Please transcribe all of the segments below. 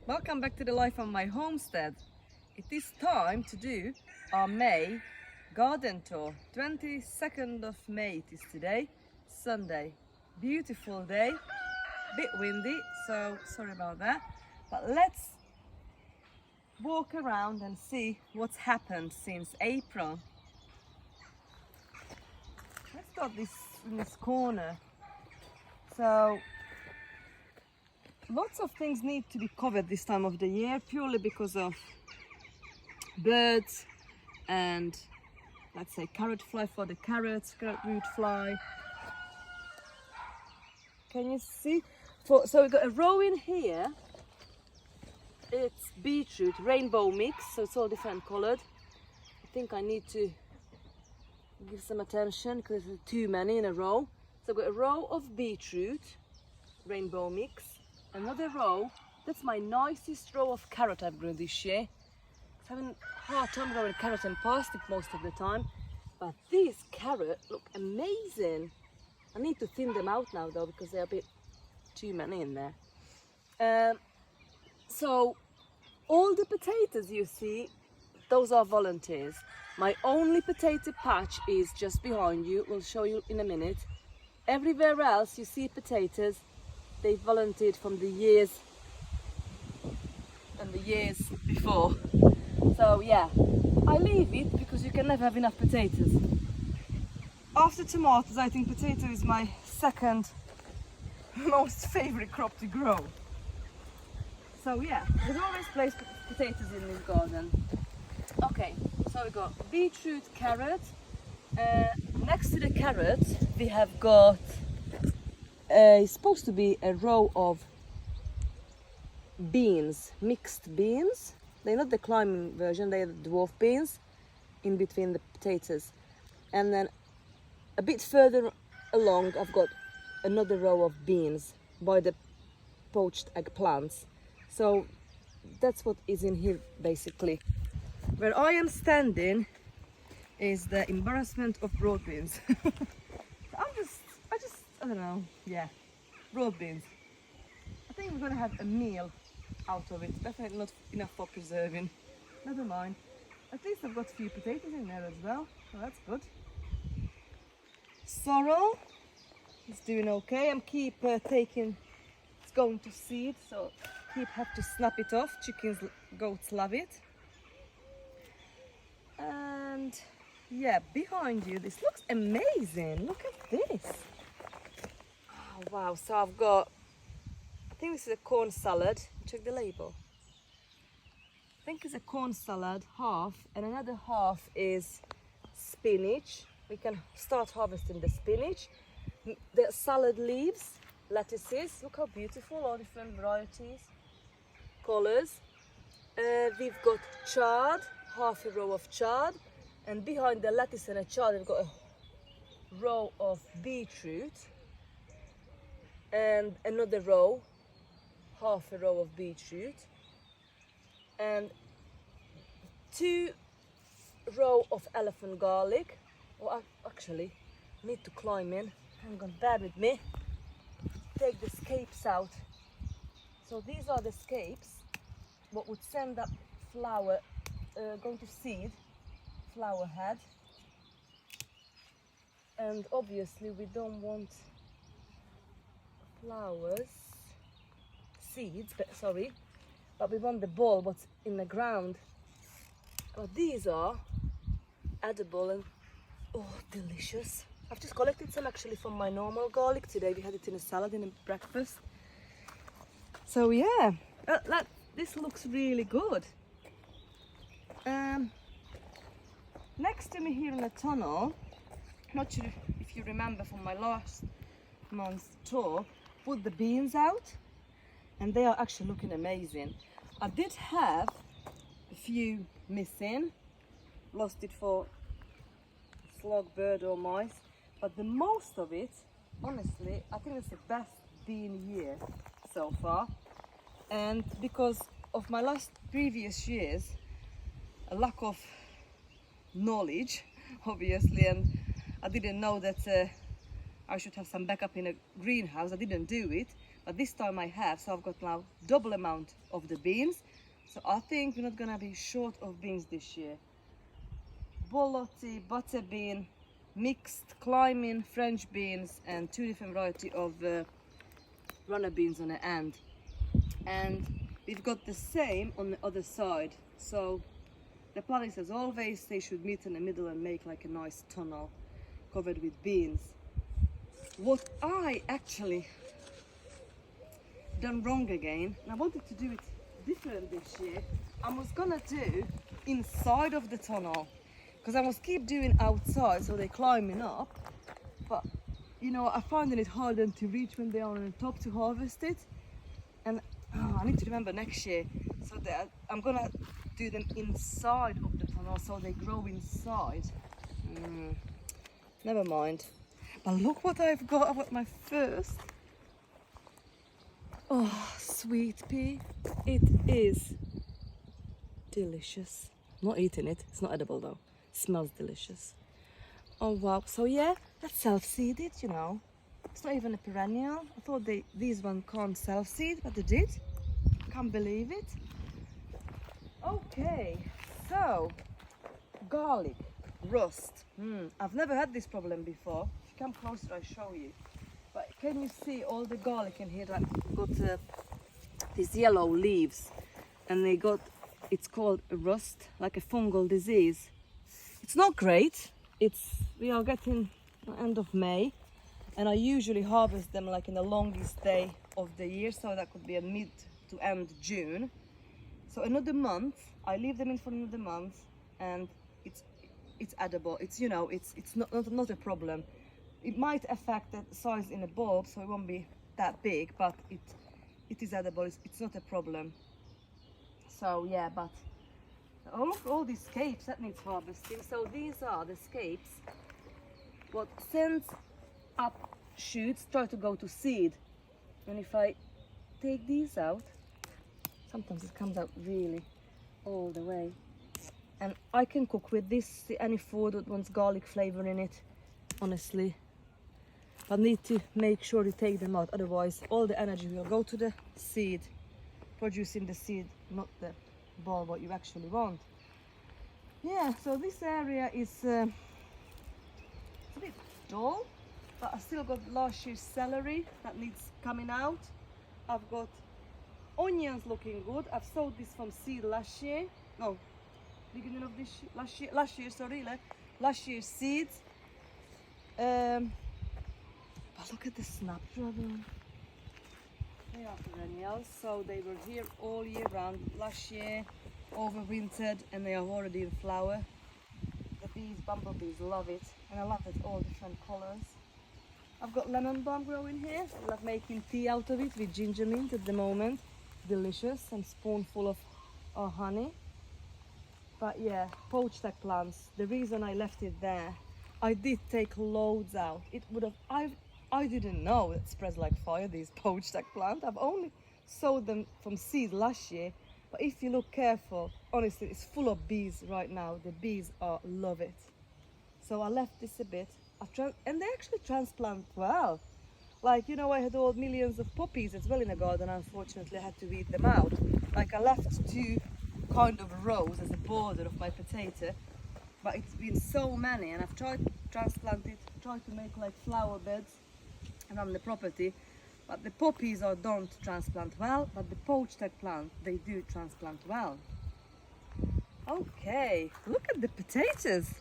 Welcome back to the life on my homestead. It is time to do our May garden tour. 22nd of May it is today, Sunday. Beautiful day, bit windy, so sorry about that. But let's walk around and see what's happened since April. Let's start in this corner. So lots of things need to be covered this time of the year, purely because of birds and, let's say, carrot fly for the carrots, carrot root fly. Can you see? So we've got a row in here. It's beetroot, rainbow mix, so it's all different colored. I think I need to give some attention because there's too many in a row. So I've got a row of beetroot, rainbow mix. Another row, that's my nicest row of carrot I've grown this year. I'm having a hard time growing carrot and parsnip most of the time, but these carrots look amazing. I need to thin them out now though, because they're a bit too many in there. So all the potatoes you see, those are volunteers. My only potato patch is just behind you, we'll show you in a minute. Everywhere else you see potatoes, they volunteered from the years and the years before. So yeah, I leave it because you can never have enough potatoes. After tomatoes, I think potato is my second most favorite crop to grow. So yeah, there's always place potatoes in this garden. Okay, so we got beetroot, carrot. Next to the carrot, we have got it's supposed to be a row of beans, mixed beans. They're not the climbing version, they're the dwarf beans in between the potatoes. And then a bit further along, I've got another row of beans by the poached eggplants. So that's what is in here basically. Where I am standing is the embarrassment of broad beans. I don't know, yeah, broad beans. I think we're gonna have a meal out of it. Definitely not enough for preserving. Never mind. At least I've got a few potatoes in there as well, so that's good. Sorrel is doing okay. I'm keep taking, it's going to seed, so have to snap it off. Chickens, goats love it. And yeah, behind you, this looks amazing. Look at this. Oh, wow, so I've got, I think this is a corn salad. Check the label. I think it's a corn salad, half, and another half is spinach. We can start harvesting the spinach. The salad leaves, lettuces, look how beautiful, all different varieties, colors. We've got chard, half a row of chard, and behind the lettuce and a chard we've got a row of beetroot. And another row, half a row of beetroot, and 2 row of elephant garlic. Oh, actually, I need to climb in. Hang on, bear with me. Take the scapes out. So these are the scapes. What would send up flower, going to seed, flower head. And obviously we don't want flowers, seeds, but we want the bulb, what's in the ground. But these are edible and oh, delicious. I've just collected some actually from my normal garlic today. We had it in a salad in a breakfast. So yeah, this looks really good. Next to me here in the tunnel, not sure if you remember from my last month's tour, put the beans out and they are actually looking amazing. I did have a few missing, lost it for slug, bird or mice, but the most of it, honestly, I think it's the best bean year so far. And because of my previous years, a lack of knowledge obviously, and I didn't know that I should have some backup in a greenhouse. I didn't do it, but this time I have, so I've got now double amount of the beans. So I think we're not gonna be short of beans this year. Bolotti, butter bean, mixed climbing French beans, and 2 different variety of runner beans on the end. And we've got the same on the other side. So the plan is, as always, they should meet in the middle and make like a nice tunnel covered with beans. What I actually done wrong again, and I wanted to do it different this year, I was gonna do inside of the tunnel, because I was keep doing outside so they're climbing up, but you know, I finding it hard then to reach when they are on the top to harvest it. And I need to remember next year, so that I'm gonna do them inside of the tunnel so they grow inside. Never mind. But look what I've got. I've got my first sweet pea. It is delicious. I'm not eating it. It's not edible though. It smells delicious. Oh wow. So yeah, that's self-seeded, you know. It's not even a perennial. I thought these ones can't self-seed, but they did. Can't believe it. Okay, so garlic rust. I've never had this problem before. If you come closer, I'll show you. But can you see all the garlic in here that got these yellow leaves, and they got, it's called a rust, like a fungal disease. It's not great. We are getting the end of May, and I usually harvest them like in the longest day of the year, so that could be a mid to end June. So another month, I leave them in for another month, and it's edible. It's, you know, it's not a problem. It might affect the size in the bulb, so it won't be that big, but it is edible. It's not a problem. So yeah, but look, all these scapes that needs harvesting. So these are the scapes what sends up shoots, try to go to seed. And if I take these out, sometimes it comes out really all the way. And I can cook with this, any food that wants garlic flavor in it, honestly. But need to make sure you take them out, otherwise all the energy will go to the seed, producing the seed, not the ball what you actually want. Yeah, so this area is it's a bit dull, but I still got last year's celery that needs coming out. I've got onions looking good. I've sowed this from seed last year. No, beginning of this last year's seeds. But look at the snapdragon. They are perennials, so they were here all year round. Last year, overwintered, and they are already in flower. The bees, bumblebees, love it, and I love it all different colors. I've got lemon balm growing here. I love making tea out of it with ginger mint at the moment. Delicious, and spoonful of honey. But yeah, poached eggplants. The reason I left it there, I did take loads out. It would have, I didn't know it spreads like fire, these poached eggplant. I've only sowed them from seed last year, but if you look careful, honestly, it's full of bees right now. The bees love it. So I left this a bit, and they actually transplant well. Like, you know, I had all millions of poppies as well in the garden. Unfortunately, I had to weed them out. Like, I left 2 kind of rows as a border of my potato, but it's been so many, and I've tried to transplant it, tried to make like flower beds around the property, but the poppies don't transplant well, but the poached eggplant, they do transplant well. Okay, look at the potatoes.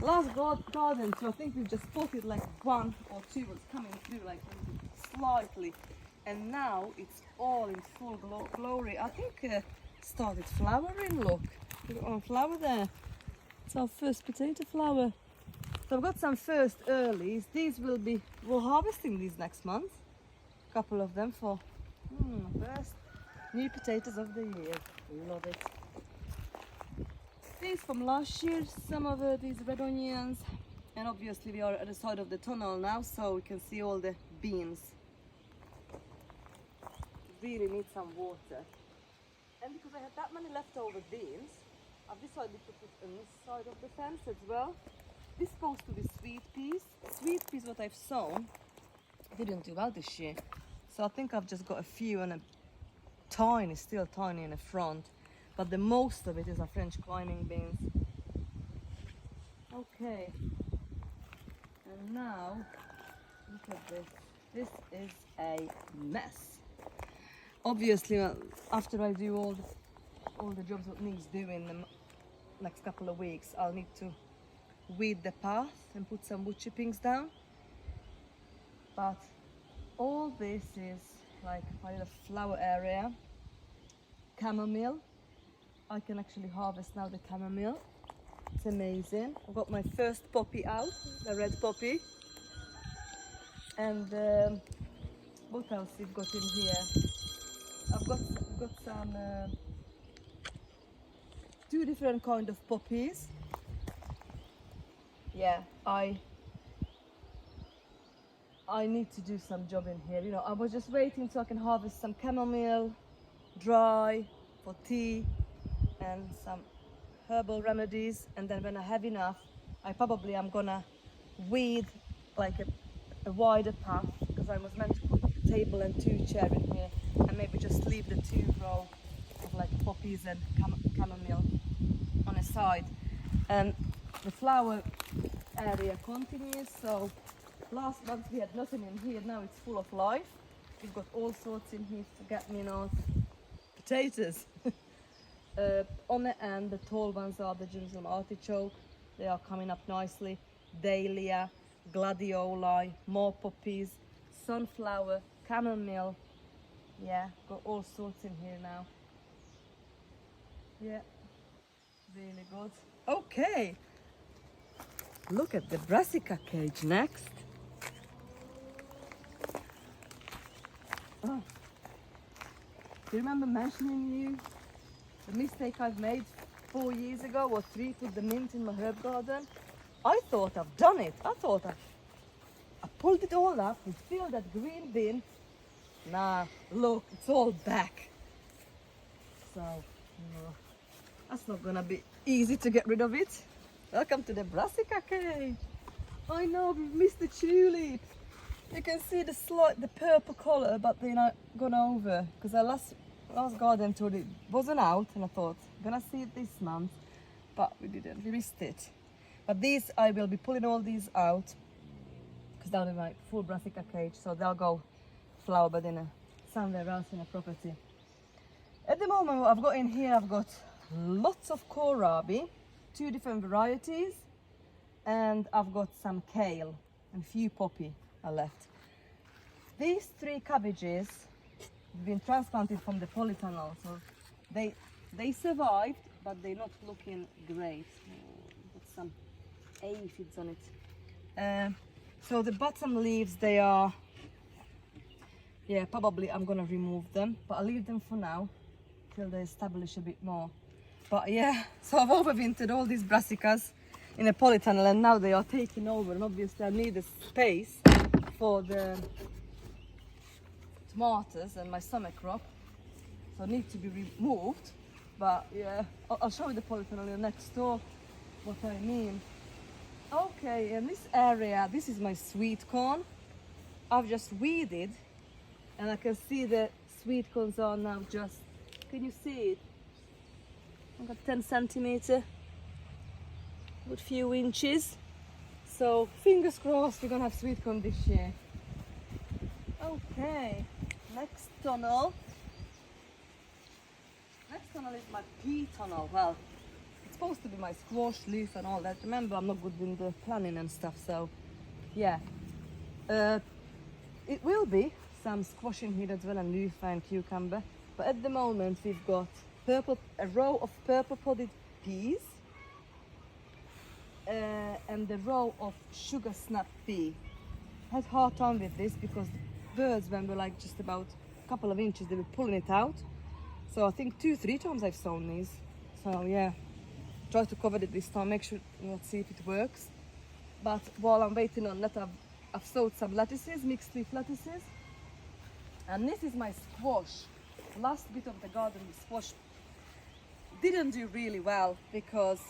Last garden, so I think we've just spotted like 1 or 2 was coming through like slightly, and now it's all in full glory. I think started flowering. Look, we've got one flower there. It's our first potato flower. So I've got some first earlies. These we're harvesting these next month. A couple of them for first new potatoes of the year. Love it. These from last year, some of these red onions, and obviously we are at the side of the tunnel now, so we can see all the beans. Really need some water. And because I had that many leftover beans, I've decided to put on this side of the fence as well. This is supposed to be sweet peas. Sweet peas, what I've sown, didn't do well this year. So I think I've just got a few and a tiny, still tiny in the front. But the most of it is a French climbing beans. Okay. And now, look at this. This is a mess. Obviously, after I do all the jobs that needs doing the next couple of weeks, I'll need to weed the path and put some wood chippings down. But all this is like by the flower area, chamomile. I can actually harvest now the chamomile. It's amazing. I've got my first poppy out, the red poppy. And what else we've got in here? I've got some two different kind of poppies. Yeah, I need to do some job in here. You know, I was just waiting so I can harvest some chamomile, dry for tea, and some herbal remedies. And then when I have enough, I'm gonna weed like a wider path, because I was meant to put a table and 2 chairs in here, and maybe just leave the 2 row of like poppies and chamomile on the side. And the flower area continues. So last month we had nothing in here, now it's full of life. We've got all sorts in here, forget-me-not, potatoes. On the end, the tall ones are the Jerusalem artichoke. They are coming up nicely. Dahlia, gladioli, more poppies, sunflower, chamomile. Yeah, got all sorts in here now. Yeah, really good. Okay, look at the Brassica cage next. Oh. Do you remember mentioning you the mistake I've made 4 years ago or 3, put the mint in my herb garden? I thought I've done it. I thought I pulled it all up and filled that green bin. Nah, look, it's all back. So, no, that's not gonna be easy to get rid of it. Welcome to the Brassica cage. I know, we've missed the tulip. You can see the purple color, but they're not gone over, because our last garden tour it wasn't out, and I thought I'm gonna see it this month, but we didn't. We missed it. But these, I will be pulling all these out, because that'll be my full Brassica cage, so they'll go flower bed in somewhere else in a property. At the moment, what I've got in here, I've got lots of kohlrabi, 2 different varieties, and I've got some kale and few poppy are left. These 3 cabbages have been transplanted from the polytunnel, so they survived, but they're not looking great. Got some aphids on it. So the bottom leaves, they are, yeah, probably I'm gonna remove them, but I'll leave them for now till they establish a bit more. But yeah, so I've overwintered all these brassicas in a polytunnel, and now they are taking over, and obviously I need a space for the tomatoes and my summer crop, so it needs to be removed. But yeah, I'll show you the polytunnel next door, what I mean. Okay, in this area, this is my sweet corn. I've just weeded, and I can see the sweet corns are now just, can you see it? I've got 10 centimeter, good few inches. So fingers crossed we're gonna have sweet corn this year. Okay, next tunnel. Next tunnel is my pea tunnel. Well, it's supposed to be my squash, leaf and all that. Remember, I'm not good with the planning and stuff, so yeah. It will be some squash in here as well, and leaf and cucumber. But at the moment we've got a row of purple podded peas, and the row of sugar snap pea. I had a hard time with this because the birds, when we're like just about a couple of inches, they were pulling it out. So I think 2-3 times I've sown these. So yeah, try to cover it this time, make sure, let's see if it works. But while I'm waiting on that, I've sowed some lettuces, mixed leaf lettuces. And this is my squash. Last bit of the garden, the squash didn't do really well because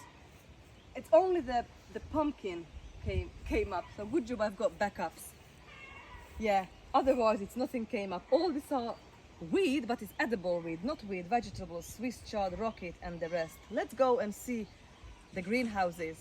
it's only the pumpkin came up. So good job I've got backups. Yeah, Otherwise, it's nothing came up. All these are weed, but it's edible weed, not weed, vegetables, Swiss chard, rocket, and the rest. Let's go and see the greenhouses.